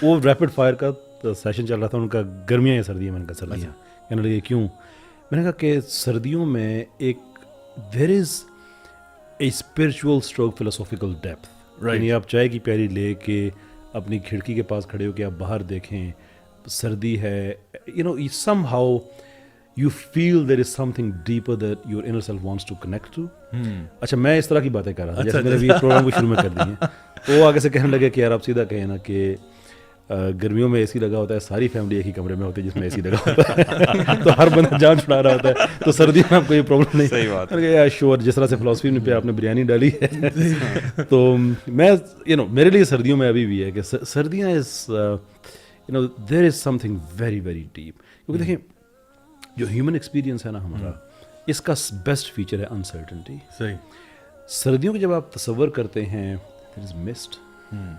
وہ rapid fire کا session چل رہا تھا ان کا، گرمیاں یا سردیاں، میں نے کہا سردیاں. کہنے لگے کیوں؟ میں نے کہا کہ سردیوں میں ایک دیر از اے اسپرچول اسٹروک فلاسافیکل ڈیپتھ. یعنی آپ چائے کی پیالی لے کے اپنی کھڑکی کے پاس کھڑے ہو کے آپ باہر دیکھیں، سردی ہے، you know somehow you feel there is something deeper that your inner self wants to connect to. اچھا میں اس طرح کی باتیں کر رہا تھا جیسے میں نے ابھی پروگرام کو شروع میں کر دی ہیں. تو وہ آگے سے کہنے لگے کہ یار آپ سیدھا کہیں نا کہ گرمیوں میں اے سی لگا ہوتا ہے، ساری فیملی ایک ہی کمرے میں ہوتی ہے جس میں اے سی لگا ہوتا ہے تو ہر بندہ جان چھڑا رہا ہوتا ہے، تو سردیوں میں آپ کو یہ پرابلم نہیں. صحیح بات ہے شور. جس طرح سے فلاسفی پہ آپ نے بریانی ڈالی ہے تو میں میرے لیے سردیوں میں ابھی بھی ہے کہ سردیاں is there is something very very deep. کیونکہ دیکھیں جو ہیومن ایکسپیرینس ہے نا ہمارا، اس کا بیسٹ فیچر ہے انسرٹنٹی. صحیح. سردیوں کو جب آپ تصور کرتے ہیں there is mist,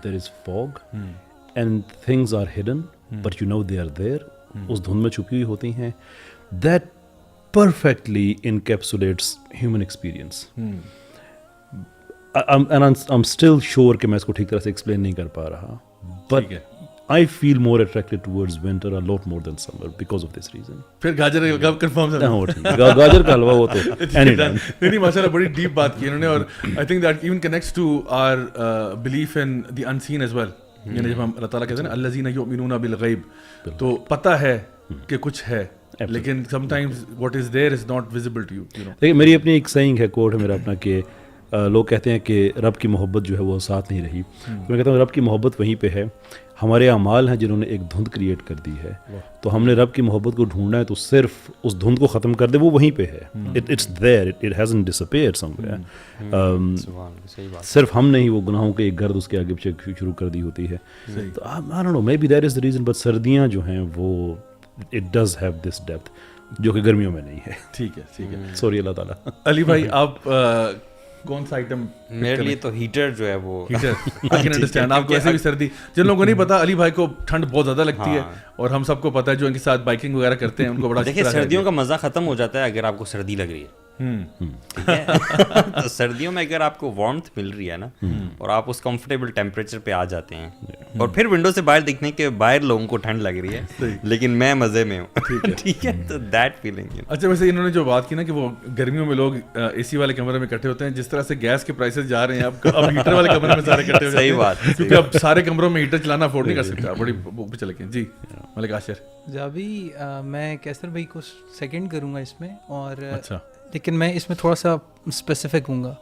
there is fog and things are hidden but you know they are there. اس دھند میں چھپی ہوئی ہوتی ہیں. That perfectly encapsulates human experience. I'm still sure کہ میں اس کو ٹھیک طرح سے ایکسپلین نہیں کر پا رہا، but I feel more attracted towards winter a lot more than summer because of this reason. پھر گاجر کا حلوہ کنفرم ہے. گاجر کا حلوہ وہ تو نہیں ماشاء اللہ بڑی ڈیپ بات کی انہوں نے، اور I think that even connects to our belief in the unseen as well. یعنی جب ہم اللہ تعالیٰ کہتے ہیں نا الذین یؤمنون بالغیب، تو پتہ ہے کہ کچھ ہے لیکن sometimes what is there is not visible to you. دیکھیے میری اپنی ایک سینگ ہے، کوٹ ہے میرا اپنا، کہ لوگ کہتے ہیں کہ رب کی محبت جو ہے وہ ساتھ نہیں رہی. میں کہتا ہوں رب کی محبت وہیں پہ ہے. ہمارے اعمال ہیں جنہوں نے ایک دھند کریٹ کر دی ہے، تو ہم نے رب کی محبت کو ڈھونڈنا ہے تو صرف اس دھند کو ختم کر دے، وہ وہیں پہ ہے. It's there, it hasn't disappeared somewhere. صرف ہم نہیں، وہ گناہوں کے ایک گرد اس کے آگے پیچھے شروع کر دی ہوتی ہے. تو I don't know, maybe that is the reason. But سردیاں جو ہیں وہ it does have this depth جو کہ گرمیوں میں نہیں ہے. ٹھیک ہے ٹھیک ہے. سوری اللہ تعالیٰ. علی بھائی آپ کون سا آئٹم؟ میرے لیے تو ہیٹر جو ہے وہ ہیٹر. I can understand. آپ کو ایسے بھی سردی، جن لوگوں کو نہیں پتا علی بھائی کو ٹھنڈ بہت زیادہ لگتی ہے، اور ہم سب کو پتہ ہے جو ان کے ساتھ بائکنگ وغیرہ کرتے ہیں ان کو بڑا. دیکھیے سردیوں کا مزہ ختم ہو جاتا ہے اگر آپ کو سردی لگ رہی ہے. ٹھیک ہے، تو سردیوں میں اگر آپ کو وارمتھ مل رہی ہے نا، اور آپ اس کمفرٹیبل ٹیمپریچر پہ آ جاتے ہیں، اور پھر ونڈو سے باہر دیکھنے کے باہر لوگوں کو ٹھنڈ لگ رہی ہے لیکن میں مزے میں ہوں. ٹھیک ہے، تو دیٹ فیلنگ. اچھا ویسے انہوں نے جو بات کی نا کہ وہ گرمیوں میں لوگ اے سی والے کمرے میں اکٹھے ہوتے ہیں، جس طرح سے گیس کے پرائسز جا رہے ہیں اب ہیٹر والے کمرے میں سارے اکٹھے ہو جاتے ہیں. صحیح بات، کیونکہ اب سارے کمروں میں ہیٹر چلانا افورڈ نہیں کر سکتا. بڑی چلے گئے. جی ملک عاشر. جابی میں کیسر بھائی کو سیکنڈ کروں گا اس میں، اور اچھا لیکن میں اس میں تھوڑا سا اسپیسیفک ہوں گا.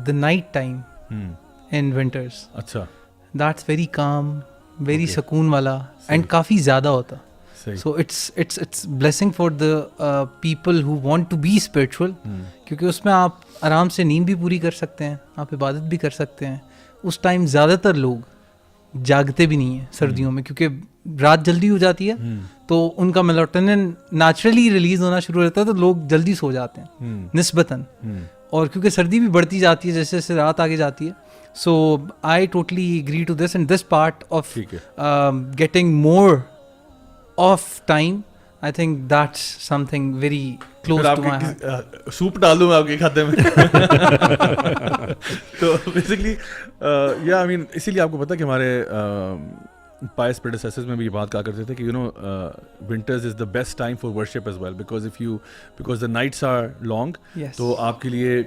The night time in winters, اچھا دیٹس ویری کام، ویری سکون والا، اینڈ کافی زیادہ ہوتا. So it's blessing for the people who want to be spiritual, کیونکہ اس میں آپ آرام سے نیند بھی پوری کر سکتے ہیں، آپ عبادت بھی کر سکتے ہیں. اس ٹائم زیادہ تر لوگ جاگتے بھی نہیں ہیں سردیوں میں، کیونکہ رات جلدی ہو جاتی ہے تو ان کا میلاٹونن نیچرلی ریلیز ہونا شروع ہوتا ہے، تو لوگ جلدی سو جاتے ہیں نسبتاً. اور کیونکہ سردی بھی بڑھتی جاتی ہے جیسے جیسے رات آگے جاتی ہے. So I totally agree to this, and this part of getting more of time, I think that's something very close to my heart. Soup ڈال دوں میں آپ کے کھاتے میں. تو بیسکلی یا آئی مین اسی لیے آپ کو پتا کہ ہمارے پائس پریڈیسیسرز میں بھی یہ بات کہا کرتے تھے کہ you know winters is the best time for worship as well, because the nights are long. تو آپ کے لیے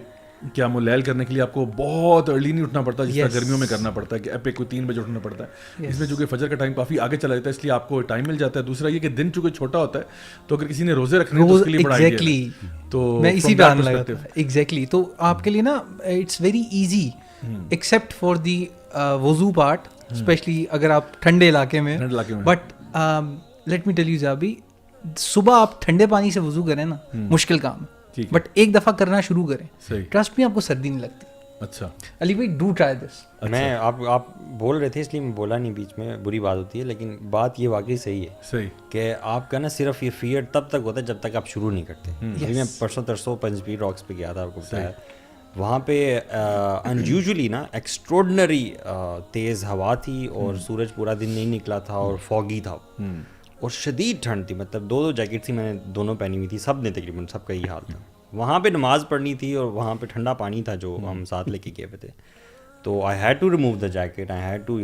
قیام اللیل کرنے کے لیے آپ کو بہت ارلی نہیں اٹھنا پڑتا جس طرح گرمیوں میں کرنا پڑتا ہے کہ ایپک کو 3 بجے اٹھنا پڑتا ہے. اس میں چونکہ فجر کا ٹائم کافی آگے چلا جاتا ہے، اس لیے آپ کو ٹائم مل جاتا ہے. دوسرا یہ کہ دن چونکہ چھوٹا ہوتا ہے تو اگر کسی نے روزے رکھنے تو اس کے لیے بڑا ایگزیکٹلی، تو میں اسی پہ آنے لگا تھا. ایگزیکٹلی، تو آپ کے لیے نا it's very easy except for the وضو پارٹ، اسپیشلی اگر آپ ٹھنڈے علاقے میں. But let me tell you جابی، صبح آپ ٹھنڈے پانی سے وضو کریں نا، مشکل کام ہے، بٹ ایک دفعہ کرنا شروع کریں، ٹرسٹ می آپ کو سردی نہیں لگتی. اچھا علی بھائی ڈو ٹرائی دس. میں آپ بول رہے تھے اس لیے میں بولا نہیں، بیچ میں بری بات ہوتی ہے، لیکن بات یہ واقعی صحیح ہے کہ آپ کا نا صرف یہ فیئر تب تک ہوتا ہے جب تک آپ شروع نہیں کرتے. میں پرسوں ترسوں پنجپیر راکس پہ گیا تھا، آپ کو بتایا. وہاں پہ انیوژلی نا ایکسٹراڈنری تیز ہوا تھی، اور سورج پورا دن نہیں نکلا تھا، اور فوگی تھا، اور شدید ٹھنڈ تھی. مطلب 2 جیکٹ تھی، میں نے دونوں پہنی ہوئی تھی، سب نے تقریباً سب کا یہی حال تھا. وہاں پہ نماز پڑھنی تھی، اور وہاں پہ ٹھنڈا پانی تھا جو ہم ساتھ لے کے گئے ہوئے تھے. تو I had to remove the jacket, I had to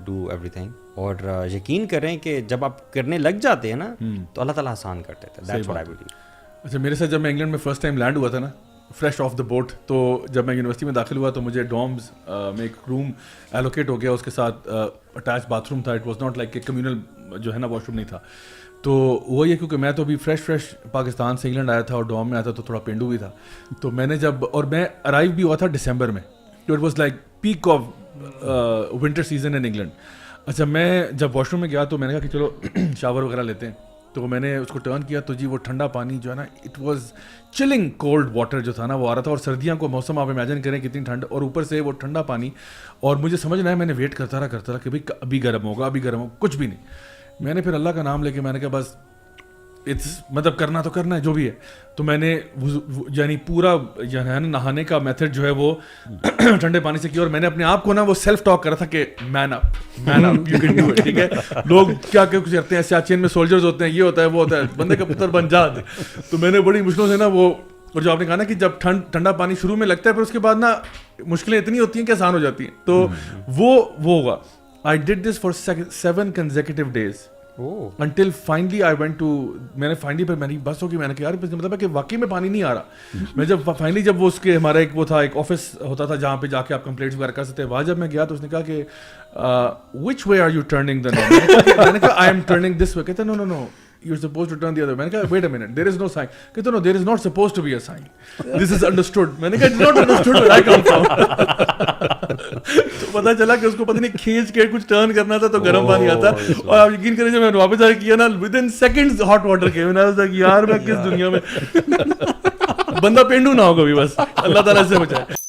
do everything. اور یقین کریں کہ جب آپ کرنے لگ جاتے ہیں نا تو اللہ تعالیٰ آسان کر دیتا ہے. That's what I believe. اچھا میرے ساتھ جب میں انگلینڈ میں فرسٹ ٹائم لینڈ ہوا تھا نا, فریش آف دا بوٹ, تو جب میں یونیورسٹی میں داخل ہوا تو مجھے ڈومز میں ایک روم ایلوکیٹ ہو گیا, اس کے ساتھ اٹیچ باتھ روم تھا. اٹ واز ناٹ لائک کہ کمیونل جو ہے نا واش روم نہیں تھا. تو وہ یہ کیونکہ میں تو ابھی فریش پاکستان سے انگلینڈ آیا تھا اور ڈوم میں آیا تھا تو تھوڑا پینڈو بھی تھا. تو میں نے جب, اور میں ارائیو بھی ہوا تھا ڈسمبر میں, تو it was like peak of winter season in England. اچھا میں جب واش روم میں گیا تو میں نے کہا کہ چلو شاور وغیرہ لیتے ہیں. تو میں نے اس کو ٹرن کیا تو جی وہ ٹھنڈا پانی جو ہے نا, it was chilling cold water جو تھا نا وہ آ رہا تھا. اور سردیاں کو موسم آپ امیجن کریں کتنی ٹھنڈ, اور اوپر سے وہ ٹھنڈا پانی. اور مجھے سمجھ نہ ہے, میں نے ویٹ کرتا رہا کہ بھائی ابھی گرم ہوگا, کچھ بھی نہیں. میں نے پھر اللہ کا نام لے کے میں نے کہا بس مطلب کرنا تو کرنا ہے جو بھی ہے. تو میں نے یعنی پورا نہانے کا میتھڈ جو ہے وہ ٹھنڈے پانی سے کیا. اور میں نے اپنے آپ کو نا وہ سیلف ٹاک کرا تھا کہ man up you can do it. ٹھیک ہے, لوگ کیا کرتے ہیں سیاچین میں سولجرز ہوتے ہیں, یہ ہوتا ہے وہ ہوتا ہے, بندے کا پتر بن جا. تو میں نے بڑی مشکلوں سے نا وہ, اور جو آپ نے کہا نا کہ جب ٹھنڈا پانی شروع میں لگتا ہے پھر اس کے بعد نا مشکلیں اتنی ہوتی ہیں کہ آسان ہو جاتی ہیں. تو وہ ہوگا. I did this for 7 consecutive days until finally I went to, میں نے فائنلی پھر میری بس ہوگی, میں نے کہا یار مطلب ہے کہ واقعی میں پانی نہیں آ رہا. میں جب فائنلی جب وہ اس کے ہمارا ایک وہ تھا ایک آفس ہوتا تھا جہاں پہ جا کے آپ کمپلینٹس وغیرہ کر سکتے ہیں, وہاں جب میں گیا تو اس نے کہا کہ which way are you turning the knob. میں نے کہا I am turning this way. کہتا no you're supposed to turn the other. میں نے کہا wait a minute, there is no sign. کہتا no there is not supposed to be a sign, this is understood. میں نے کہا it's not understood where I come from. تو پتا چلا کہ اس کو پتہ نہیں کھینچ کے کچھ ٹرن کرنا تھا تو گرم پانی آتا. اور آپ یقین کریں جب میں واپس آ کے کیا نا within seconds hot water کے, میں نے یار میں کس دنیا میں, بندہ پینڈو نہ ہو کبھی, بس اللہ تعالیٰ سے بچائے.